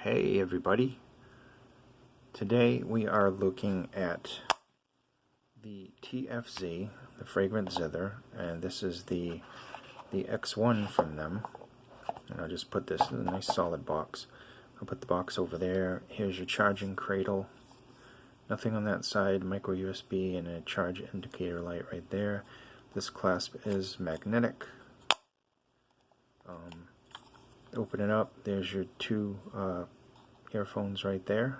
Hey everybody, today we are looking at the TFZ, the fragrant zither, and this is the X1 from them. And I'll just put this in a nice solid box. I'll put the box over there. Here's your charging cradle. Nothing on that side, micro USB and a charge indicator light right there. This clasp is magnetic. Open it up, there's your two earphones right there.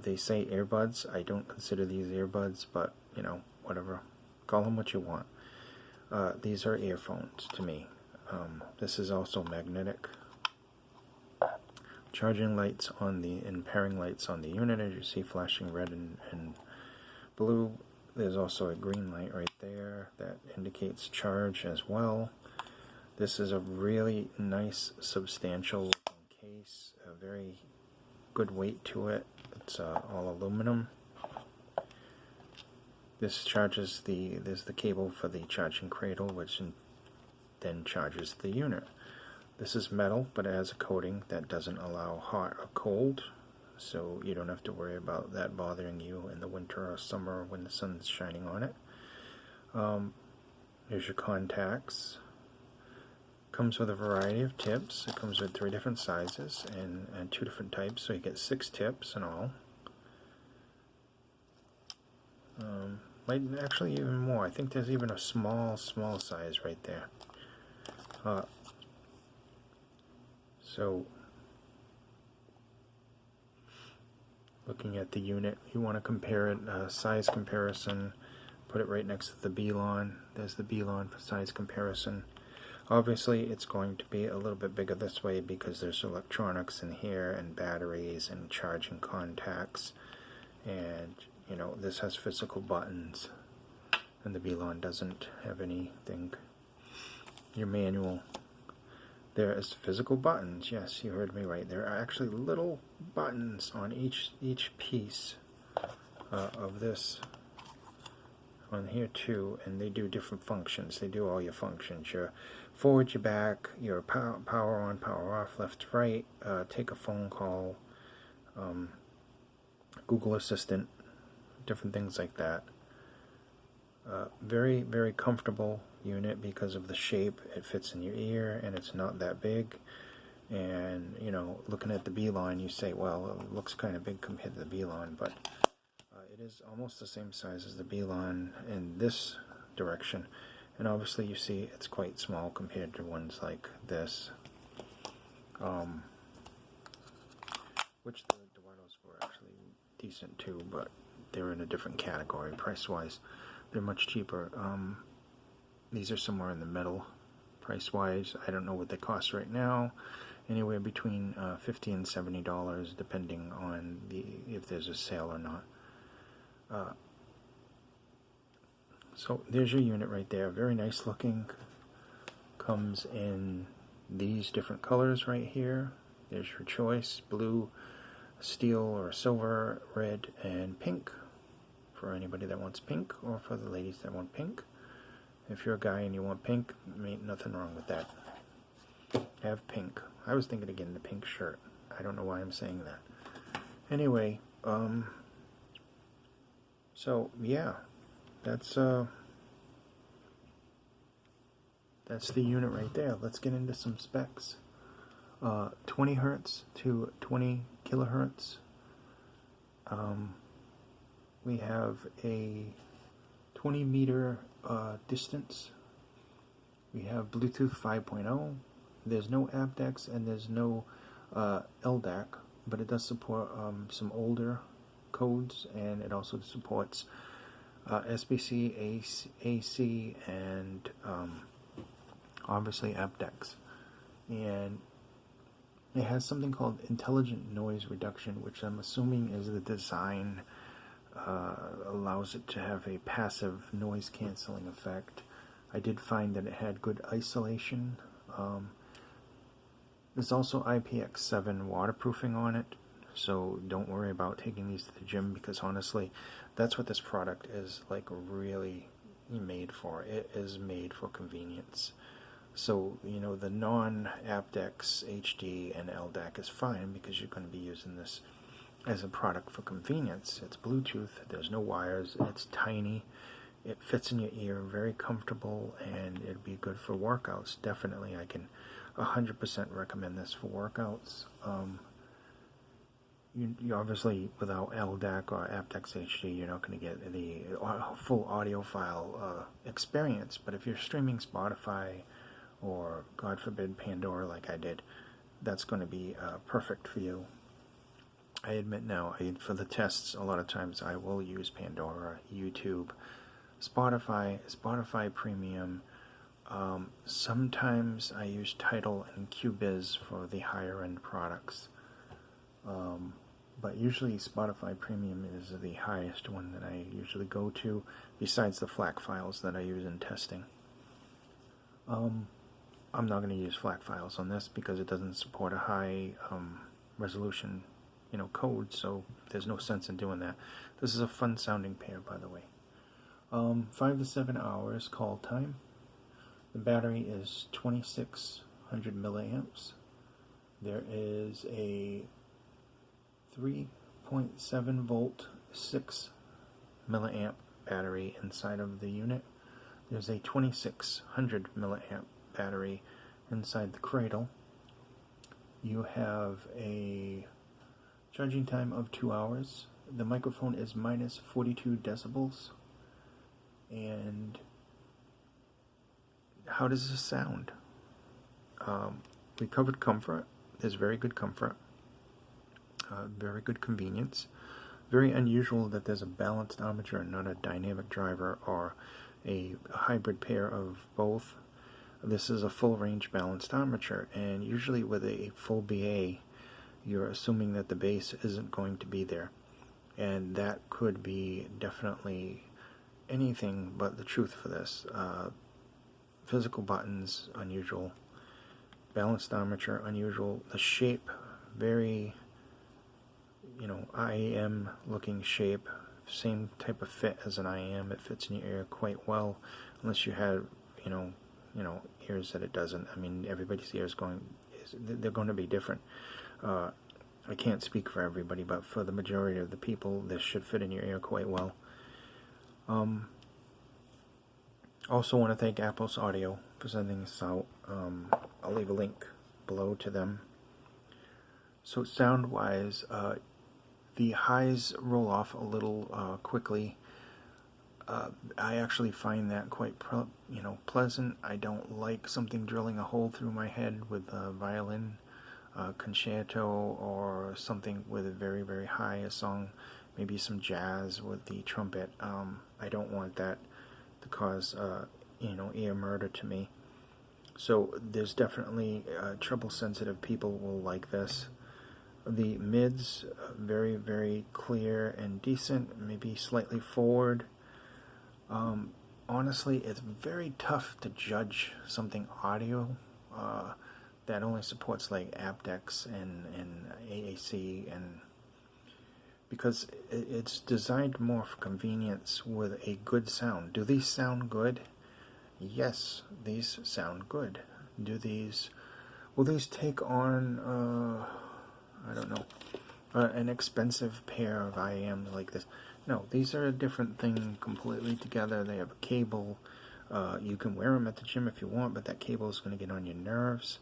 They say earbuds. I don't consider these earbuds, but you know, whatever. Call them what you want. These are earphones to me. This is also magnetic. Charging lights on and pairing lights on the unit, as you see, flashing red and blue. There's also a green light right there that indicates charge as well. This is a really nice, substantial case. A very good weight to it. It's all aluminum. This charges there's the cable for the charging cradle, which then charges the unit. This is metal, but it has a coating that doesn't allow hot or cold, so you don't have to worry about that bothering you in the winter or summer when the sun's shining on it. Here's your contacts. Comes with a variety of tips. It comes with 3 different sizes and 2 different types, so you get 6 tips in all. Might actually even more. I think there's even a small size right there. So, looking at the unit, you want to compare it, size comparison, put it right next to the B-Lon. There's the B-Lon for size comparison. Obviously, it's going to be a little bit bigger this way because there's electronics in here and batteries and charging contacts. And, you know, this has physical buttons. And the B-Lon doesn't have anything. Your manual. There is physical buttons. Yes, you heard me right. There are actually little buttons on each piece of this. On here too, and they do different functions. They do all your functions. Your forward, your back, your power on, power off, left, right, take a phone call, Google Assistant, different things like that. Very, very comfortable unit because of the shape. It fits in your ear and it's not that big. And you know, looking at the B-Lon, you say, well, it looks kind of big compared to the B-Lon, but it is almost the same size as the B-Lon in this direction, and obviously you see it's quite small compared to ones like this, which the Duatos were actually decent too, but they're in a different category price-wise. They're much cheaper. These are somewhere in the middle price-wise. I don't know what they cost right now. Anywhere between $50 and $70, depending on if there's a sale or not. So there's your unit right there. Very nice looking. Comes in these different colors right here. There's your choice: blue, steel or silver, red, and pink. For anybody that wants pink, or for the ladies that want pink. If you're a guy and you want pink, ain't nothing wrong with that. Have pink. I was thinking of getting the pink shirt. I don't know why I'm saying that. Anyway, so yeah, that's the unit right there. Let's get into some specs. 20 hertz to 20 kilohertz. We have a 20 meter distance. We have Bluetooth 5.0. There's no aptX and there's no LDAC, but it does support some older codes, and it also supports SBC, AC, and obviously aptX. And it has something called intelligent noise reduction, which I'm assuming is the design allows it to have a passive noise canceling effect. I did find that it had good isolation. There's also IPX7 waterproofing on it, so don't worry about taking these to the gym, because honestly, that's what this product is like really made for. It is made for convenience. So, you know, the non-aptX HD and LDAC is fine because you're going to be using this as a product for convenience. It's Bluetooth, there's no wires, it's tiny, it fits in your ear, very comfortable, and it'd be good for workouts. Definitely, I can 100% recommend this for workouts. You obviously, without LDAC or aptX HD, you're not going to get the full audiophile experience. But if you're streaming Spotify or, God forbid, Pandora like I did, that's going to be perfect for you. I admit now, for the tests, a lot of times I will use Pandora, YouTube, Spotify Premium. Sometimes I use Tidal and QBiz for the higher end products. But usually Spotify Premium is the highest one that I usually go to, besides the FLAC files that I use in testing. I'm not going to use FLAC files on this because it doesn't support a high resolution, code, so there's no sense in doing that. This is a fun sounding pair, by the way. 5 to 7 hours call time. The battery is 2600 milliamps. There is a 3.7 volt 6 milliamp battery inside of the unit. There's a 2600 milliamp battery inside the cradle. You have a charging time of 2 hours. The microphone is minus 42 decibels. And how does this sound? We covered comfort. There's very good comfort. Very good convenience. Very unusual that there's a balanced armature and not a dynamic driver or a hybrid pair of both. This is a full range balanced armature, and usually with a full BA, you're assuming that the bass isn't going to be there. And that could be definitely anything but the truth for this. Physical buttons, unusual. Balanced armature, unusual. The shape, very, IAM looking shape. Same type of fit as an IAM. It fits in your ear quite well, unless you have, ears that it doesn't. I mean, everybody's ears they're going to be different. I can't speak for everybody, but for the majority of the people, this should fit in your ear quite well. Also want to thank Apple's Audio for sending this out. I'll leave a link below to them. So sound-wise, the highs roll off a little quickly. I actually find that quite pleasant. I don't like something drilling a hole through my head with a violin concerto or something with a very, very high, a song, maybe some jazz with the trumpet. I don't want that to cause ear murder to me. So there's definitely trouble sensitive people will like this. The mids, very, very clear and decent, maybe slightly forward. Honestly, it's very tough to judge something audio that only supports like aptX and AAC, and because it's designed more for convenience with a good sound. Do these sound good? Yes, these sound good. Will these take on I don't know, an expensive pair of IAMs like this? No, these are a different thing completely together. They have a cable. You can wear them at the gym if you want, but that cable is going to get on your nerves.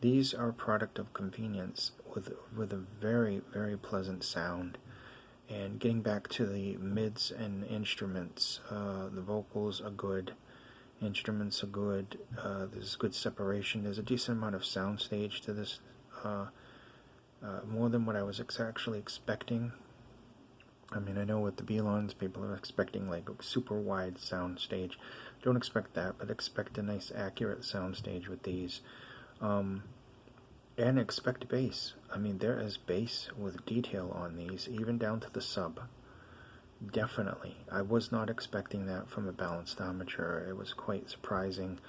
These are a product of convenience with a very, very pleasant sound. And getting back to the mids and instruments, the vocals are good. Instruments are good. There's good separation. There's a decent amount of soundstage to this. More than what I was actually expecting. I mean, I know with the Belons, people are expecting like a super wide sound stage. Don't expect that, but expect a nice accurate sound stage with these. And expect bass. I mean, there is bass with detail on these, even down to the sub. Definitely. I was not expecting that from a balanced armature. It was quite surprising,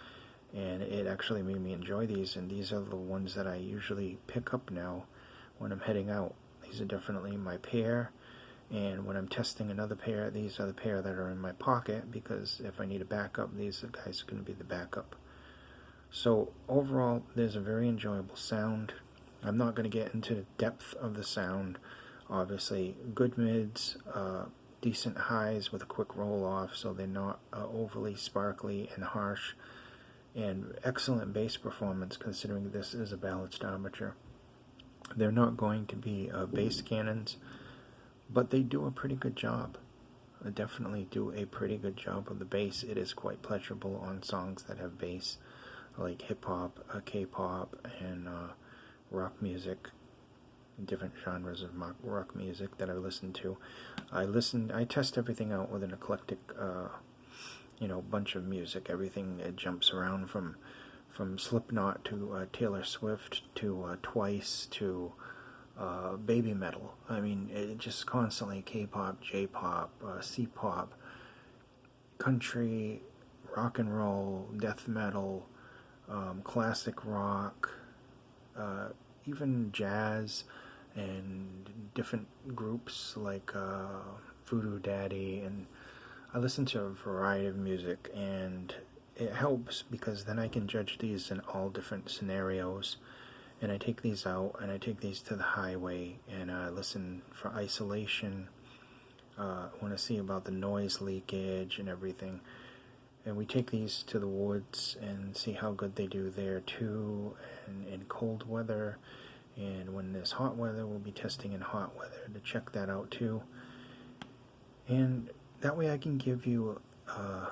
and it actually made me enjoy these, and these are the ones that I usually pick up now when I'm heading out. These are definitely my pair, and when I'm testing another pair, these are the pair that are in my pocket, because if I need a backup, these guys are going to be the backup. So overall, there's a very enjoyable sound. I'm not going to get into the depth of the sound. Obviously, good mids, decent highs with a quick roll off, so they're not overly sparkly and harsh, and excellent bass performance considering this is a balanced armature. They're not going to be bass cannons, but they do a pretty good job. Definitely do a pretty good job of the bass. It is quite pleasurable on songs that have bass, like hip-hop, K-pop, and rock music, different genres of rock music that I listen to. I test everything out with an eclectic, bunch of music. Everything jumps around from Slipknot to Taylor Swift to Twice to baby metal. I mean, it just constantly K-pop, J-pop, C-pop, country, rock and roll, death metal, classic rock, even jazz, and different groups like Voodoo Daddy, and I listen to a variety of music, and it helps because then I can judge these in all different scenarios, and I take these out and I take these to the highway and I listen for isolation. I want to see about the noise leakage and everything, and we take these to the woods and see how good they do there too, and in cold weather, and when there's hot weather we'll be testing in hot weather to check that out too, and that way I can give you a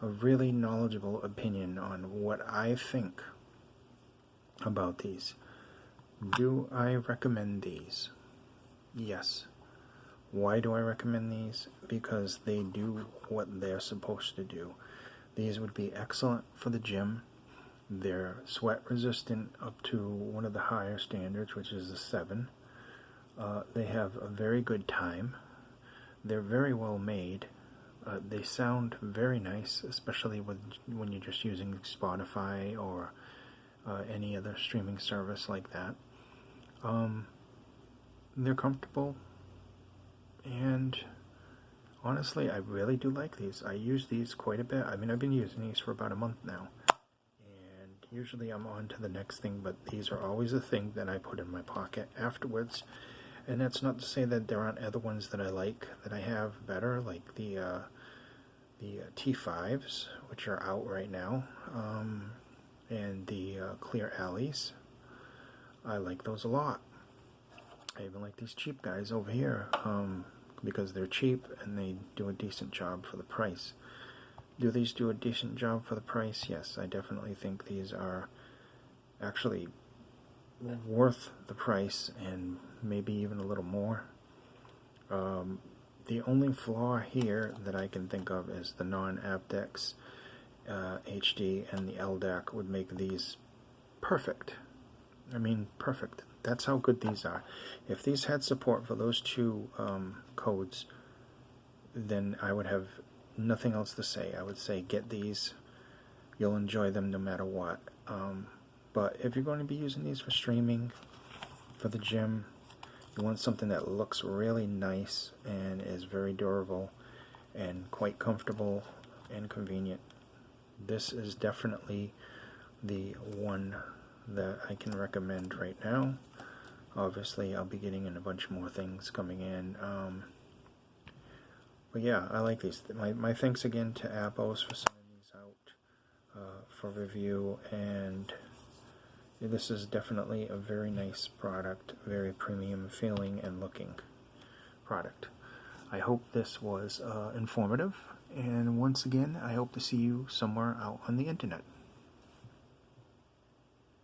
really knowledgeable opinion on what I think about these. Do I recommend these? Yes. Why do I recommend these? Because they do what they're supposed to do. These would be excellent for the gym. They're sweat resistant up to one of the higher standards, which is a 7. They have a very good time. They're very well made. They sound very nice, especially when you're just using Spotify or any other streaming service like that. They're comfortable, and honestly, I really do like these. I use these quite a bit. I mean, I've been using these for about a month now, and usually I'm on to the next thing, but these are always a thing that I put in my pocket afterwards. And that's not to say that there aren't other ones that I like, that I have better, like the T5s, which are out right now, and the Clear Alleys. I like those a lot. I even like these cheap guys over here, because they're cheap and they do a decent job for the price. Do these do a decent job for the price? Yes, I definitely think these are actually worth the price, and maybe even a little more. The only flaw here that I can think of is the non-aptX HD, and the LDAC would make these perfect. I mean, perfect. That's how good these are. If these had support for those two codes, then I would have nothing else to say. I would say get these. You'll enjoy them no matter what. But if you're going to be using these for streaming, for the gym, you want something that looks really nice and is very durable and quite comfortable and convenient, this is definitely the one that I can recommend right now. Obviously, I'll be getting in a bunch more things coming in. But yeah, I like these. My thanks again to Appos for sending these out for review, and this is definitely a very nice product, very premium feeling and looking product. I hope this was informative, and once again, I hope to see you somewhere out on the internet.